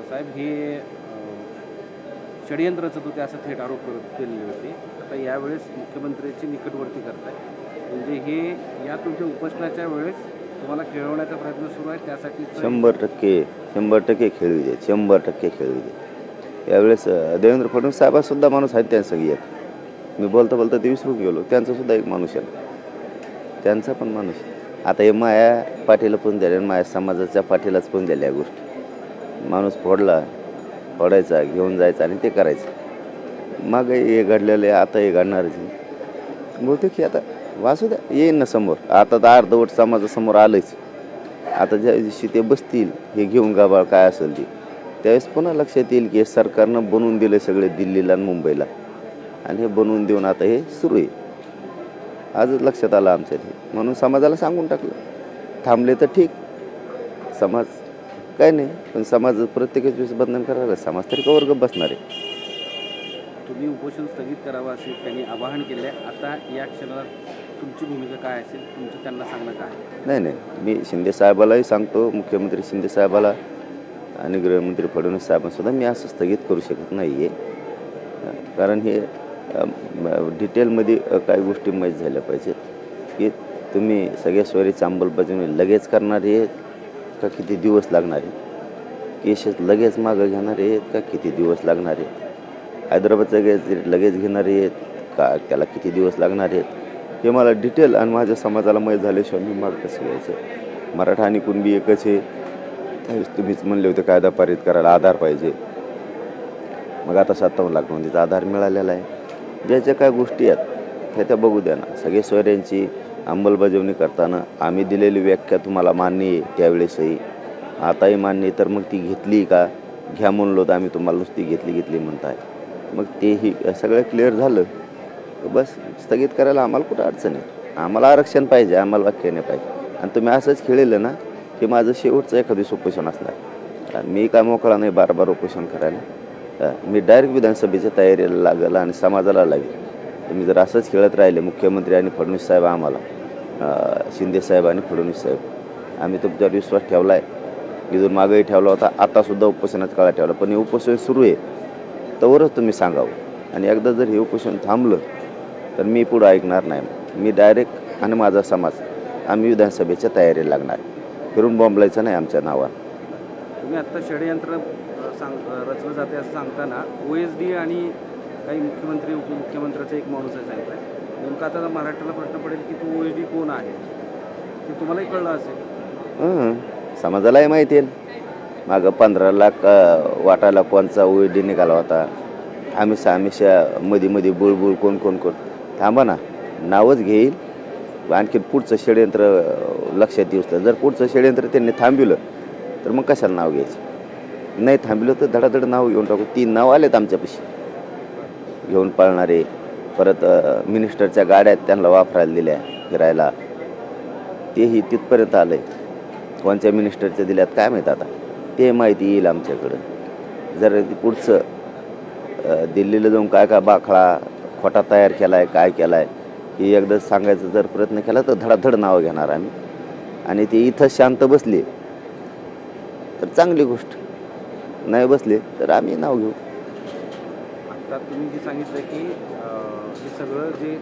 साहेब हे षडयंत्राचं तो ते असं थेट आरोप केलेले होते. आता यावेळेस मुख्यमंत्र्यांची निकटवर्ती करताय, म्हणजे हे या तुमच्या उपोषणाच्या वेळेस तुम्हाला खेळवण्याचा प्रयत्न सुरू आहे. त्यासाठी 100% खेळू दे, 100% खेळू दे. यावेळेस देवेंद्र फडणवीस साहेबांसुद्धा माणूस आहेत त्यांचं सगळी एक. मी बोलता बोलता ते विसरून गेलो, त्यांचासुद्धा एक माणूस आहे, त्यांचा पण माणूस. आता हे माया पाठीला पण द्यायला, माया समाजाच्या पाठीलाच पण द्यायला या गोष्टी. माणूस फोडायचा, घेऊन जायचा आणि ते करायचं. मग हे घडलेलं आहे, आता हे घडणारच आहे. बहुतेक की आता वाचू द्या, येईन ना समोर. आता तर अर्धवट समाजासमोर आलंच. आता ज्या दिवशी ते बसतील हे घेऊन गाभाळ काय असेल ते, त्यावेळेस पुन्हा लक्षात येईल की हे सरकारनं बनवून दिलं सगळे दिल्लीला आणि मुंबईला, आणि हे बनवून देऊन आता हे सुरू आहे. आजच लक्षात आलं आमच्या ते, म्हणून समाजाला सांगून टाकलं. थांबले तर ठीक, समाज काय नाही, पण समाज प्रत्येकच वेळेस बदनाम करायला समाज तरी का वर्ग बसणार आहे. तुम्ही उपोषण स्थगित करावं असे त्यांनी आवाहन केले. आता या क्षणाला तुमची भूमिका काय असेल, तुमचं त्यांना सांगणं काय? नाही, मी शिंदे साहेबालाही सांगतो, मुख्यमंत्री शिंदे साहेबाला आणि गृहमंत्री फडणवीस साहेबांसुद्धा मी असं स्थगित करू शकत नाही आहे. कारण हे डिटेलमध्ये काही गोष्टी माहीत झाल्या पाहिजेत की तुम्ही सगळ्या सोयरीची अंमलबजावणी लगेच करणार आहेत का किती दिवस लागणार आहेत, केसेस लगेच मागं घेणार आहेत का किती दिवस लागणार आहेत, हैदराबादचं गॅस लगेच घेणार आहेत का त्याला किती दिवस लागणार आहेत, हे मला डिटेल आणि माझ्या समाजाला माहीत झाल्याशिवाय मी माग कसं घ्यायचं. मराठा आणि कुणबी एकच आहे. त्यावेळेस तुम्हीच म्हणले होते कायदा पारित करायला आधार पाहिजे. मग आता 57 लाख नोंदीचा आधार मिळालेला आहे. ज्या ज्या काय गोष्टी आहेत त्या बघू द्या ना. सगळे सोयऱ्यांची अंमलबजावणी करताना आम्ही दिलेली व्याख्या तुम्हाला मान्य आहे, त्यावेळेसही आताही मान्य आहे. तर मग ती घेतली का, घ्या म्हणलो तर आम्ही तुम्हाला नुसती घेतली म्हणताय. मग तेही सगळं क्लिअर झालं बस स्थगित करायला आम्हाला कुठं अडचण आहे. आम्हाला आरक्षण पाहिजे, आम्हाला वाक्य नाही पाहिजे. आणि तुम्ही असंच खेळलं ना की माझं शेवटचं एखादी उपोषण असणार. मी काय मोकळा नाही बार उपोषण करायला. मी डायरेक्ट विधानसभेच्या तयारीला लागेल आणि समाजाला लागेल. तुम्ही जर असंच खेळत राहिले, मुख्यमंत्री आणि फडणवीस साहेब आम्हाला, शिंदे साहेब आणि फडणवीस साहेब, आम्ही तुमच्यावर विश्वास ठेवला आहे, इथून मागेही ठेवला होता, आतासुद्धा उपोषणाचा काळात ठेवला. पण हे उपोषण सुरू आहे तोवरच तुम्ही सांगावं. आणि एकदा जर हे उपोषण थांबलं तर मी पुढं ऐकणार नाही. मी डायरेक्ट आणि माझा समाज आम्ही विधानसभेच्या तयारीला लागणार. फिरून बॉम्बलायचं नाही आमच्या नावावर. तुम्ही आत्ता षडयंत्र रचलं जाते असं सांगताना OSD आणि काही मुख्यमंत्री उपमुख्यमंत्र्याचा एक माणूस आहे सांगितलं. नेमका आता महाराष्ट्राला प्रश्न पडेल की तो OSD कोण आहे, ते तुम्हालाही कळलं असेल. समाजालाही माहिती आहे. मागं 15 लाख वाटायला कोणचा OSD निघाला होता. आमिषा मध्ये बुळबुळ कोण थांबा ना, नावच घेईल. आणखी पुढचं षडयंत्र लक्षात येऊस तर, जर पुढचं षडयंत्र त्यांनी थांबविलं तर मग कशाला नाव घ्यायचं. नाही थांबलं तर धडाधड नाव घेऊन टाकू. 3 नाव आलेत आमच्यापाशी घेऊन पळणारे. परत मिनिस्टरच्या गाड्या आहेत त्यांना वापरायला दिल्या फिरायला, तेही तिथपर्यंत आलं आहे. कोणत्या मिनिस्टरच्या दिल्यात काय माहीत, आता ते माहिती येईल आमच्याकडं. जर पुढचं दिल्लीला जाऊन काय बाखळा खोटा तयार केला आहे, काय केला आहे, हे एकदा सांगायचा जर प्रयत्न केला तर धडाधड नावं घेणार आम्ही. आणि ते इथं शांत बसले तर चांगली गोष्ट, नाही बसले तर आम्ही नाव घेऊ. आता तुम्ही जे सांगितलं की हे सगळं जे